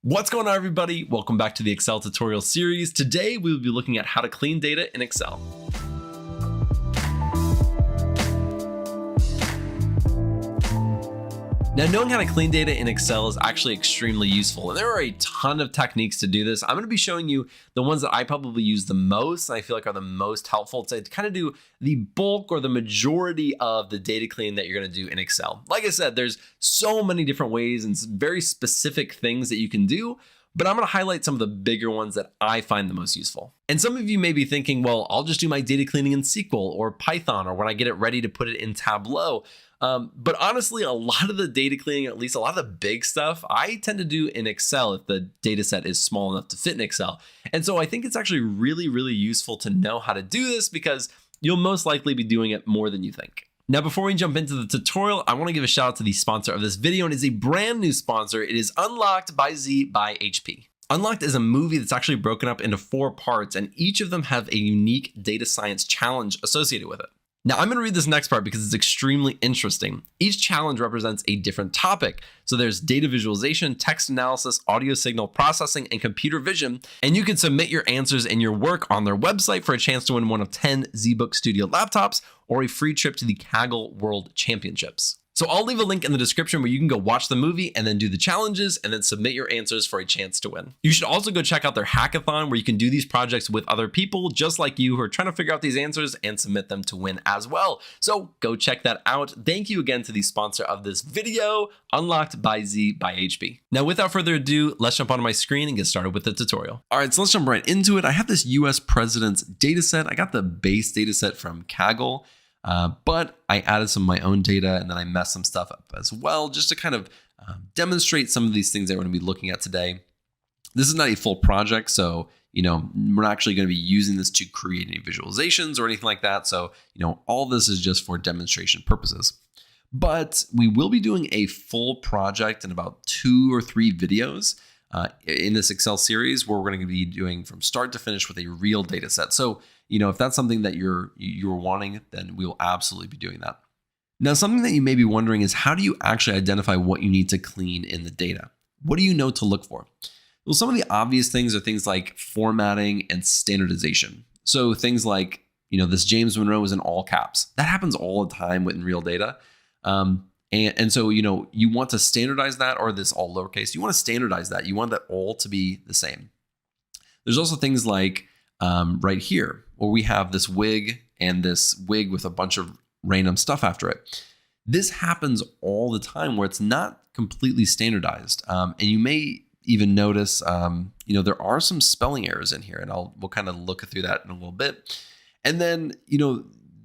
What's going on, everybody? Welcome back to the Excel tutorial series. Today, we will be looking at how to clean data in Excel. Now, knowing how to clean data in Excel is actually extremely useful, and there are a ton of techniques to do this. I'm going to be showing you the ones that I probably use the most and I feel like are the most helpful to kind of do the bulk or the majority of the data cleaning that you're going to do in Excel. Like I said, there's so many different ways and very specific things that you can do, but I'm going to highlight some of the bigger ones that I find the most useful. And some of you may be thinking, well, I'll just do my data cleaning in SQL or Python, or when I get it ready to put it in Tableau. But honestly, a lot of the data cleaning, at least a lot of the big stuff, I tend to do in Excel if the data set is small enough to fit in Excel. And so I think it's actually really, really useful to know how to do this because you'll most likely be doing it more than you think. Now, before we jump into the tutorial, I want to give a shout out to the sponsor of this video, and it's a brand new sponsor. It is Unlocked by Z by HP. Unlocked is a movie that's actually broken up into 4 parts, and each of them have a unique data science challenge associated with it. Now, I'm going to read this next part because it's extremely interesting. Each challenge represents a different topic. So there's data visualization, text analysis, audio signal processing, and computer vision. And you can submit your answers and your work on their website for a chance to win one of 10 ZBook Studio laptops or a free trip to the Kaggle World Championships. So I'll leave a link in the description where you can go watch the movie and then do the challenges and then submit your answers for a chance to win. You should also go check out their hackathon where you can do these projects with other people just like you who are trying to figure out these answers and submit them to win as well. So go check that out. Thank you again to the sponsor of this video, Unlocked by Z by HP. Now, without further ado, let's jump onto my screen and get started with the tutorial. All right, so let's jump right into it. I have this US president's data set. I got the base data set from Kaggle. But I added some of my own data and then I messed some stuff up as well, just to kind of demonstrate some of these things that we're going to be looking at today. This is not a full project, so we're not actually going to be using this to create any visualizations or anything like that. So all this is just for demonstration purposes. But we will be doing a full project in about 2 or 3 videos in this Excel series where we're going to be doing from start to finish with a real data set. So if that's something that you're wanting, then we will absolutely be doing that. Now, something that you may be wondering is how do you actually identify what you need to clean in the data? What do you know to look for? Well, some of the obvious things are things like formatting and standardization. So things like, this James Monroe is in all caps. That happens all the time within real data. And so, you want to standardize that, or this all lowercase. You want to standardize that. You want that all to be the same. There's also things like right here, where we have this wig and this wig with a bunch of random stuff after it. This happens all the time where it's not completely standardized. And you may even notice, there are some spelling errors in here, and we'll kind of look through that in a little bit. And then,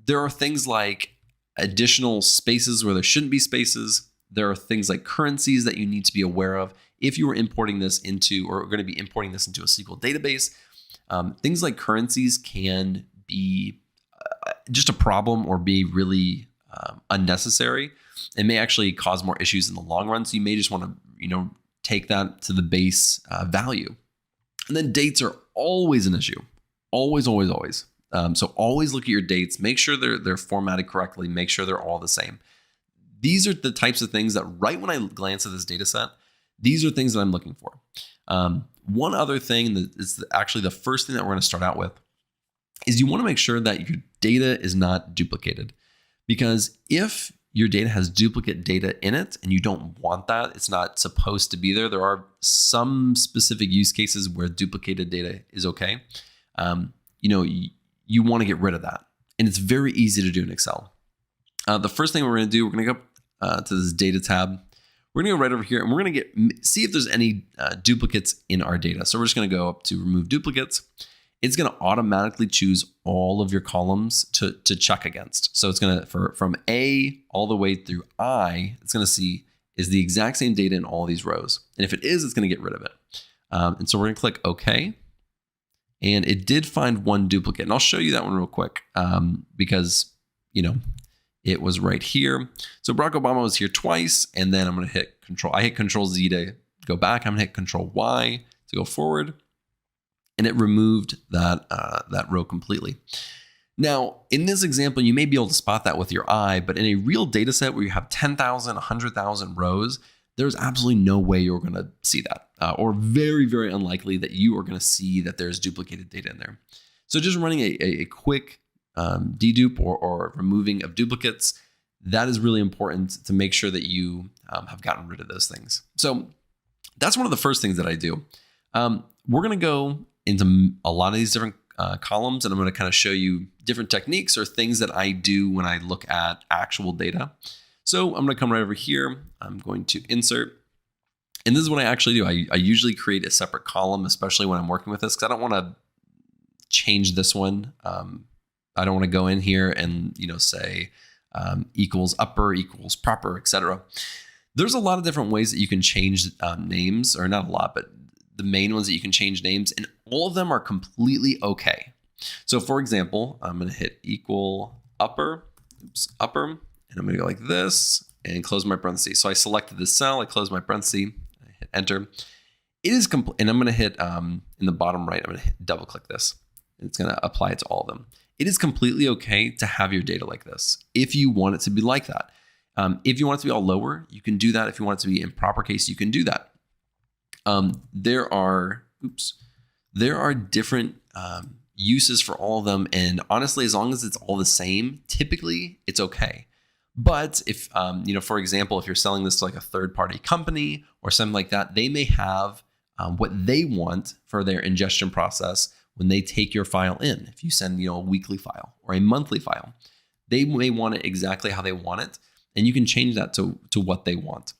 there are things like additional spaces where there shouldn't be spaces. There are things like currencies that you need to be aware of if you were importing this into, or going to be importing this into a SQL database. Things like currencies can be just a problem or be really unnecessary. It may actually cause more issues in the long run. So you may just want to, take that to the base value. And then dates are always an issue. Always, always, always. So always look at your dates. Make sure they're formatted correctly. Make sure they're all the same. These are the types of things that right when I glance at this data set, these are things that I'm looking for. One other thing that is actually the first thing that we're going to start out with is you want to make sure that your data is not duplicated. Because if your data has duplicate data in it and you don't want that, it's not supposed to be there. There are some specific use cases where duplicated data is okay. You want to get rid of that. And it's very easy to do in Excel. The first thing we're going to do, we're going to go to this data tab. We're going to go right over here and we're going to see if there's any duplicates in our data. So we're just going to go up to remove duplicates. It's going to automatically choose all of your columns to check against. So it's going to, from A all the way through I, it's going to see is the exact same data in all these rows. And if it is, it's going to get rid of it. And so we're going to click OK. And it did find one duplicate. And I'll show you that one real quick because, it was right here. So Barack Obama was here twice, and then I'm going to hit I hit Control Z to go back. I'm going to hit Control Y to go forward, and it removed that row completely. Now, in this example, you may be able to spot that with your eye, but in a real data set where you have 10,000, 100,000 rows, there's absolutely no way you're going to see that. or very, very unlikely that you are going to see that there's duplicated data in there. So just running a quick dedupe or removing of duplicates, that is really important to make sure that you have gotten rid of those things. So that's one of the first things that I do. We're going to go into a lot of these different columns, and I'm going to kind of show you different techniques or things that I do when I look at actual data. So I'm going to come right over here. I'm going to insert. And this is what I actually do. I usually create a separate column, especially when I'm working with this, because I don't want to change this one. I don't want to go in here and say equals upper, equals proper, etc. There's a lot of different ways that you can change names, or not a lot, but the main ones that you can change names, and all of them are completely okay. So for example, I'm going to hit equal upper, upper, and I'm going to go like this and close my parentheses. So I selected this cell, I close my parentheses, I hit enter. It is complete, and I'm going to hit in the bottom right, I'm going to double click this, and it's going to apply it to all of them. It is completely okay to have your data like this if you want it to be like that. If you want it to be all lower, you can do that. If you want it to be in proper case, you can do that. There are different uses for all of them, and honestly, as long as it's all the same, typically it's okay. But if for example, if you're selling this to like a third-party company or something like that, they may have what they want for their ingestion process when they take your file in. If you send a weekly file or a monthly file, they may want it exactly how they want it, and you can change that to what they want.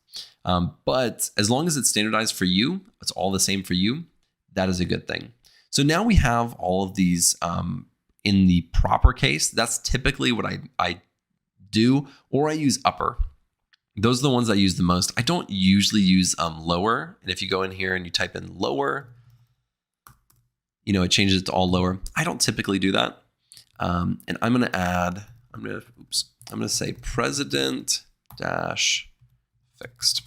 But as long as it's standardized for you, it's all the same for you, that is a good thing. So now we have all of these in the proper case. That's typically what I do, or I use upper. Those are the ones I use the most. I don't usually use lower. And if you go in here and you type in lower, it changes it to all lower. I don't typically do that. And I'm going to say president dash fixed.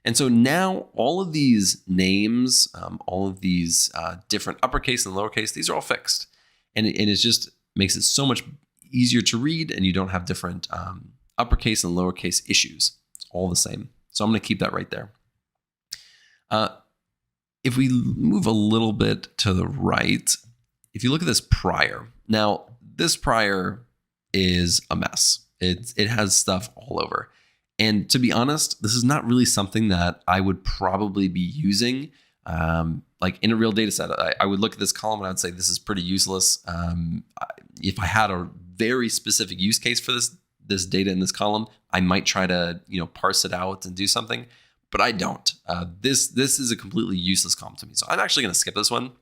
And so now all of these names, all of these different uppercase and lowercase, these are all fixed. And it just makes it so much easier to read, and you don't have different uppercase and lowercase issues. It's all the same. So I'm going to keep that right there. If we move a little bit to the right, if you look at this prior, now this prior is a mess. It has stuff all over. And to be honest, this is not really something that I would probably be using like in a real data set. I would look at this column and I'd say this is pretty useless. If I had a very specific use case for this data in this column, I might try to parse it out and do something, but I don't. This is a completely useless column to me. So I'm actually going to skip this one.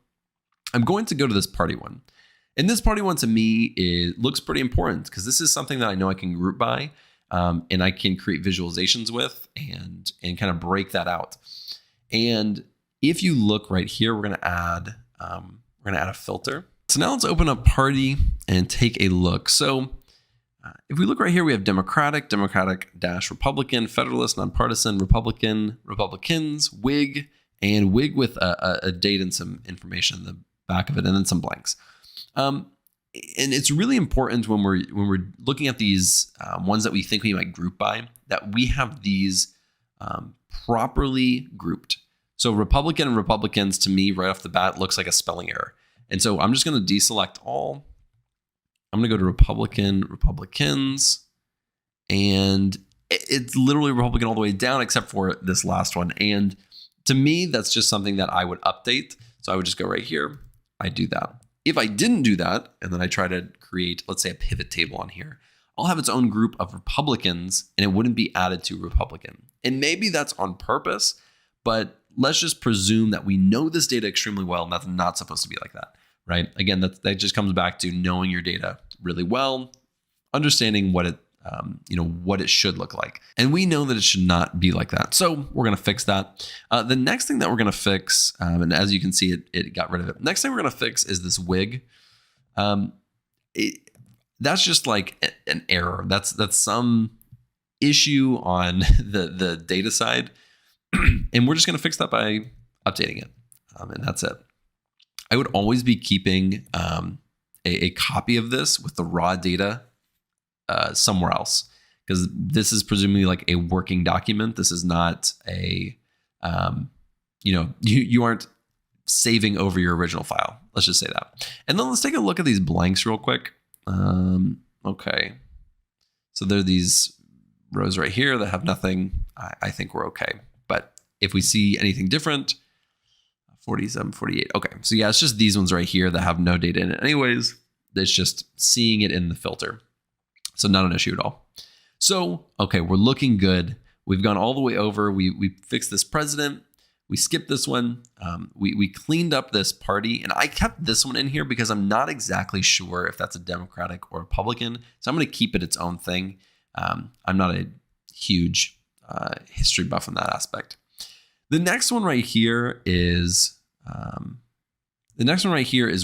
I'm going to go to this party one. And this party one to me looks pretty important because this is something that I know I can group by. And I can create visualizations with and kind of break that out. And if you look right here, we're going to add a filter. So now let's open up party and take a look. So if we look right here, we have Democratic dash Republican, Federalist, Nonpartisan, Republican, Republicans, Whig, and Whig with a date and some information in the back of it, and then some blanks. And it's really important when we're looking at these ones that we think we might group by, that we have these properly grouped. So Republican and Republicans to me right off the bat looks like a spelling error. And so I'm just going to deselect all. I'm going to go to Republican, Republicans, and it's literally Republican all the way down except for this last one. And to me, that's just something that I would update. So I would just go right here. I do that. If I didn't do that, and then I try to create, let's say, a pivot table on here, I'll have its own group of Republicans, and it wouldn't be added to Republican. And maybe that's on purpose, but let's just presume that we know this data extremely well, and that's not supposed to be like that, right? Again, that just comes back to knowing your data really well, understanding what it should look like. And we know that it should not be like that. So we're going to fix that. The next thing that we're going to fix, and as you can see, it got rid of it. Next thing we're going to fix is this Whig. That's just like an error. That's some issue on the data side. And we're just going to fix that by updating it. And that's it. I would always be keeping a copy of this with the raw data somewhere else, because this is presumably like a working document. This is not a you aren't saving over your original file. Let's just say that. And then let's take a look at these blanks real quick. Okay. So there are these rows right here that have nothing. I think we're okay. But if we see anything different, 47, 48. Okay. So yeah, it's just these ones right here that have no data in it anyways. It's just seeing it in the filter. So not an issue at all. So, okay, we're looking good. We've gone all the way over. We fixed this president. We skipped this one. We cleaned up this party, and I kept this one in here because I'm not exactly sure if that's a Democratic or Republican. So I'm going to keep it its own thing. I'm not a huge history buff in that aspect. The next one right here is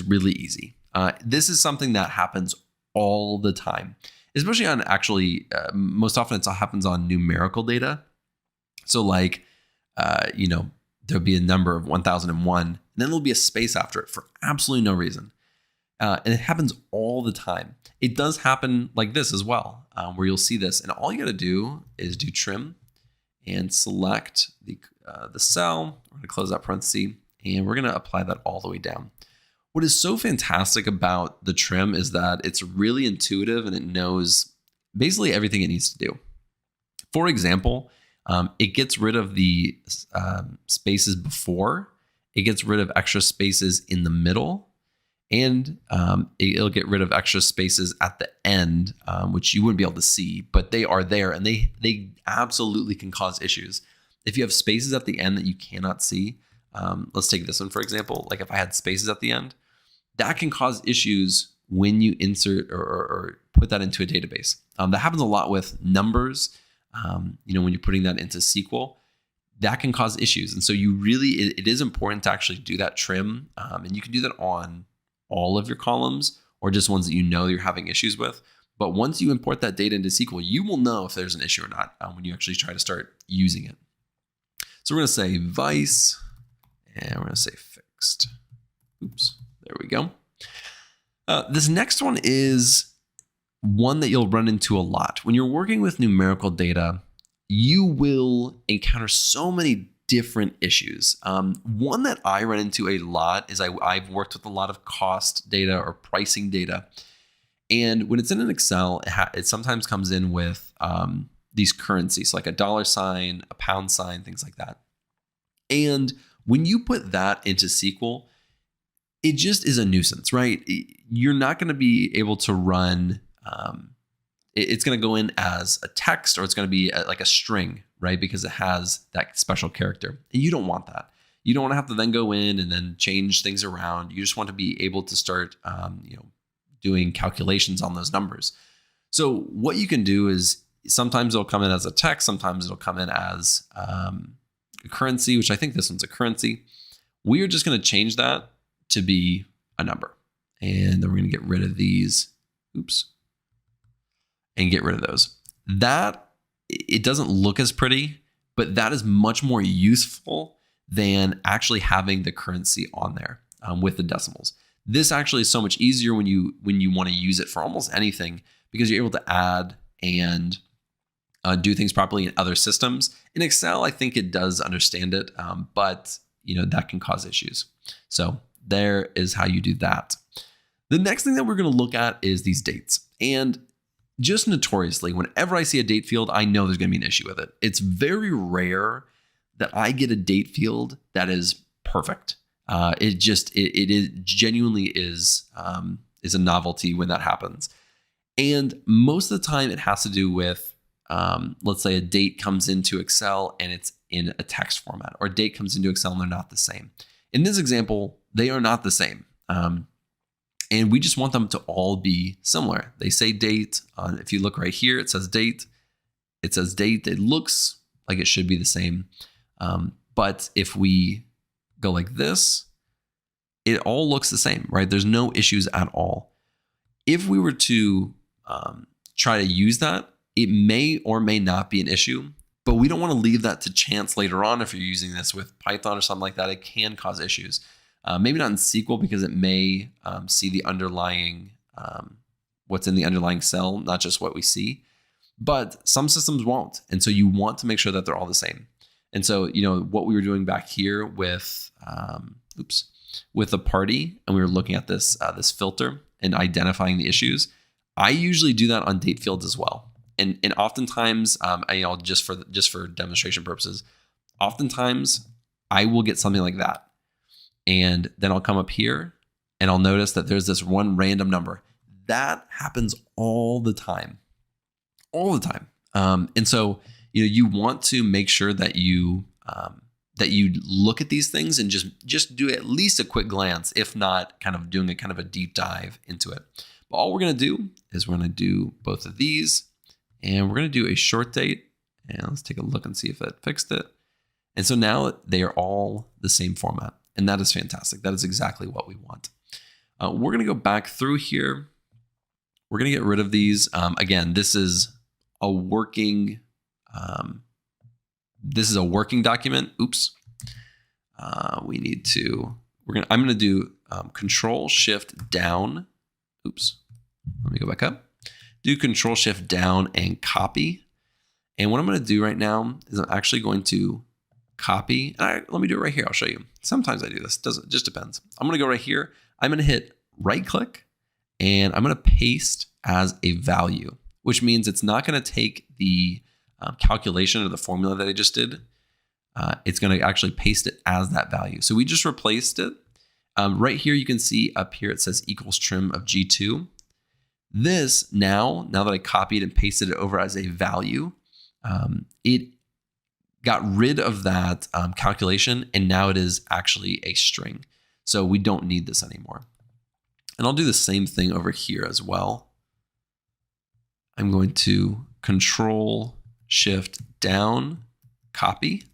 really easy. This is something that happens all the time, especially on most often it happens on numerical data. So like, there'll be a number of 1001, and then there'll be a space after it for absolutely no reason. And it happens all the time. It does happen like this as well, where you'll see this. And all you got to do is do trim and select the cell. We're going to close that parenthesis, and we're going to apply that all the way down. What is so fantastic about the trim is that it's really intuitive and it knows basically everything it needs to do. For example, it gets rid of the spaces before, it gets rid of extra spaces in the middle, and it'll get rid of extra spaces at the end, which you wouldn't be able to see, but they are there, and they absolutely can cause issues. If you have spaces at the end that you cannot see, let's take this one for example. Like if I had spaces at the end, that can cause issues when you insert or put that into a database. That happens a lot with numbers. When you're putting that into SQL, that can cause issues. And so it is important to actually do that trim. And you can do that on all of your columns or just ones that you're having issues with. But once you import that data into SQL, you will know if there's an issue or not when you actually try to start using it. So we're going to say vice, and we're going to say fixed. Oops, there we go. This next one is one that you'll run into a lot. When you're working with numerical data, you will encounter so many different issues. One that I run into a lot is I've worked with a lot of cost data or pricing data. And when it's in an Excel, it sometimes comes in with these currencies, like a $, a pound sign, things like that. And when you put that into SQL, it just is a nuisance, right? You're not going to be able to run, it's going to go in as a text, or it's going to be like a string, right? Because it has that special character. And you don't want that. You don't want to have to then go in and then change things around. You just want to be able to start, doing calculations on those numbers. So what you can do is sometimes it'll come in as a text, sometimes it'll come in as a currency, which I think this one's a currency. We are just going to change that to be a number. And then we're going to get rid of these, and get rid of those. That, it doesn't look as pretty, but that is much more useful than actually having the currency on there with the decimals. This actually is so much easier when you want to use it for almost anything, because you're able to add and do things properly in other systems. In Excel, I think it does understand it, but that can cause issues. So there is how you do that. The next thing that we're going to look at is these dates. And just notoriously, whenever I see a date field, I know there's going to be an issue with it. It's very rare that I get a date field that is perfect. It genuinely is a novelty when that happens. And most of the time it has to do with, let's say a date comes into Excel and it's in a text format, or a date comes into Excel and they're not the same. In this example, they are not the same. And we just want them to all be similar. They say date. If you look right here, it says date. It says date. It looks like it should be the same. But if we go like this, it all looks the same, right? There's no issues at all. If we were to try to use that, it may or may not be an issue, but we don't want to leave that to chance later on. If you're using this with Python or something like that, it can cause issues. Maybe not in SQL, because it may see the underlying, what's in the underlying cell, not just what we see. But some systems won't. And so you want to make sure that they're all the same. And so, what we were doing back here with, with the party, and we were looking at this filter and identifying the issues. I usually do that on date fields as well. And oftentimes, just for demonstration purposes, oftentimes I will get something like that. And then I'll come up here and I'll notice that there's this one random number. That happens all the time. And so, you want to make sure that you look at these things and just do at least a quick glance, if not kind of doing a deep dive into it. But all we're going to do is we're going to do both of these, and we're going to do a short date, and let's take a look and see if that fixed it. And so now they are all the same format, and that is fantastic. That is exactly what we want. We're going to go back through here. We're going to get rid of these. Again, this is a working document. Oops. I'm going to do Control Shift down. Oops. Let me go back up. Do Control Shift down and copy. And what I'm going to do right now is I'm actually going to copy. Let me do it right here. I'll show you. Sometimes I do this. It just depends. I'm going to go right here. I'm going to hit right click and I'm going to paste as a value, which means it's not going to take the calculation or the formula that I just did. It's going to actually paste it as that value. So we just replaced it. Right here, you can see up here, it says equals trim of G2. This now that I copied and pasted it over as a value, it got rid of that calculation, and now it is actually a string. So we don't need this anymore. And I'll do the same thing over here as well. I'm going to Control Shift down, copy,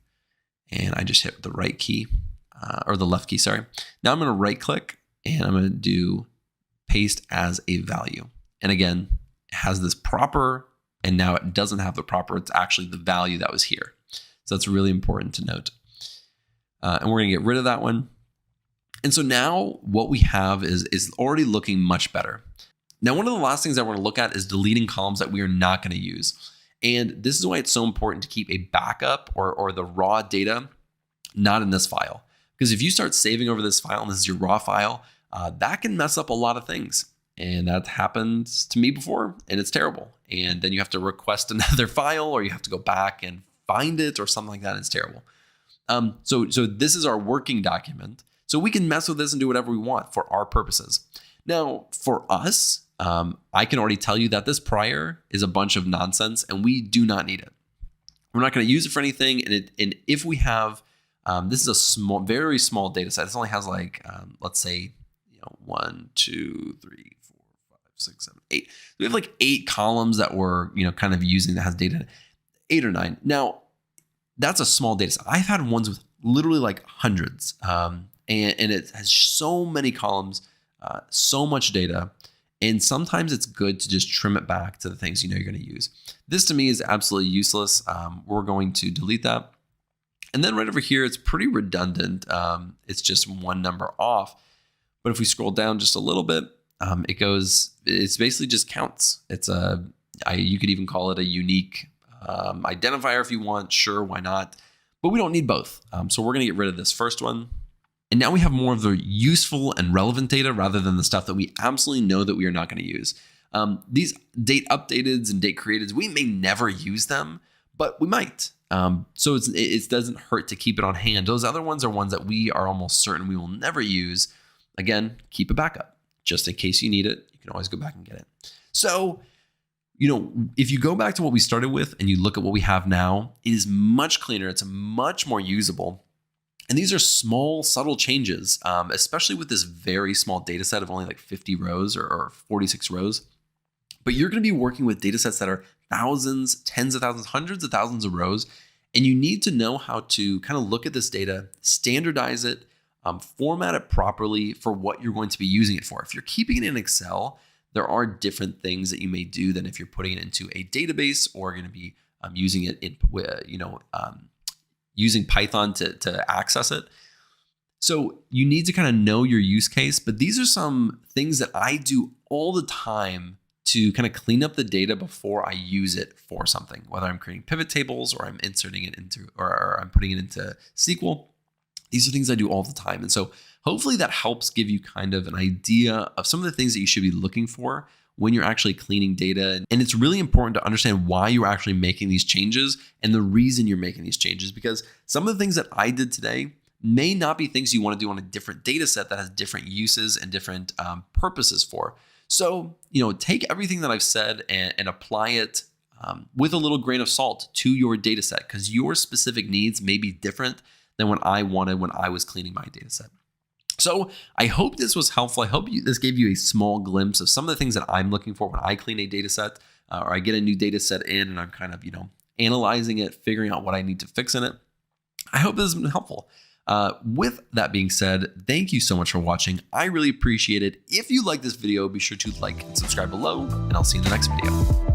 and I just hit the right key, or the left key, sorry. Now I'm going to right click and I'm going to do paste as a value. And again, it has this proper, and now it doesn't have the proper, it's actually the value that was here. So that's really important to note. And we're going to get rid of that one. And so now what we have is already looking much better. Now, one of the last things I want to look at is deleting columns that we are not going to use. And this is why it's so important to keep a backup or the raw data not in this file. Because if you start saving over this file and this is your raw file, that can mess up a lot of things. And that happened to me before, and it's terrible. And then you have to request another file, or you have to go back and find it or something like that. And it's terrible. So this is our working document. So we can mess with this and do whatever we want for our purposes. Now, for us, I can already tell you that this prior is a bunch of nonsense, and we do not need it. We're not going to use it for anything. And if we have, this is a very small data set. This only has like, let's say, 1, 2, 3, 4, 5, 6, 7, 8. We have like 8 columns that we're, kind of using that has data, 8 or 9. Now, that's a small data set. I've had ones with literally like hundreds, and it has so many columns, so much data. And sometimes it's good to just trim it back to the things you're going to use. This to me is absolutely useless. We're going to delete that. And then right over here, it's pretty redundant. It's just one number off. But if we scroll down just a little bit, it's basically just counts. You could even call it a unique identifier if you want. Sure, why not? But we don't need both. So we're going to get rid of this first one. And now we have more of the useful and relevant data rather than the stuff that we absolutely know that we are not going to use. These date updateds and date createds, we may never use them, but we might. So it doesn't hurt to keep it on hand. Those other ones are ones that we are almost certain we will never use. Again, keep a backup just in case you need it. You can always go back and get it. So, if you go back to what we started with and you look at what we have now, it is much cleaner. It's much more usable. And these are small, subtle changes, especially with this very small data set of only like 50 rows or 46 rows. But you're going to be working with data sets that are thousands, tens of thousands, hundreds of thousands of rows. And you need to know how to kind of look at this data, standardize it, format it properly for what you're going to be using it for. If you're keeping it in Excel, there are different things that you may do than if you're putting it into a database or going to be using it in, using Python to access it. So you need to kind of know your use case, but these are some things that I do all the time to kind of clean up the data before I use it for something, whether I'm creating pivot tables or I'm inserting it into, or I'm putting it into SQL. These are things I do all the time. And so hopefully that helps give you kind of an idea of some of the things that you should be looking for when you're actually cleaning data. And it's really important to understand why you're actually making these changes and the reason you're making these changes, because some of the things that I did today may not be things you want to do on a different data set that has different uses and different purposes for. So, take everything that I've said and apply it with a little grain of salt to your data set, because your specific needs may be different than what I wanted when I was cleaning my data set. So I hope this was helpful. I hope this gave you a small glimpse of some of the things that I'm looking for when I clean a data set, or I get a new data set in and I'm kind of, analyzing it, figuring out what I need to fix in it. I hope this has been helpful. With that being said, thank you so much for watching. I really appreciate it. If you like this video, be sure to like and subscribe below, and I'll see you in the next video.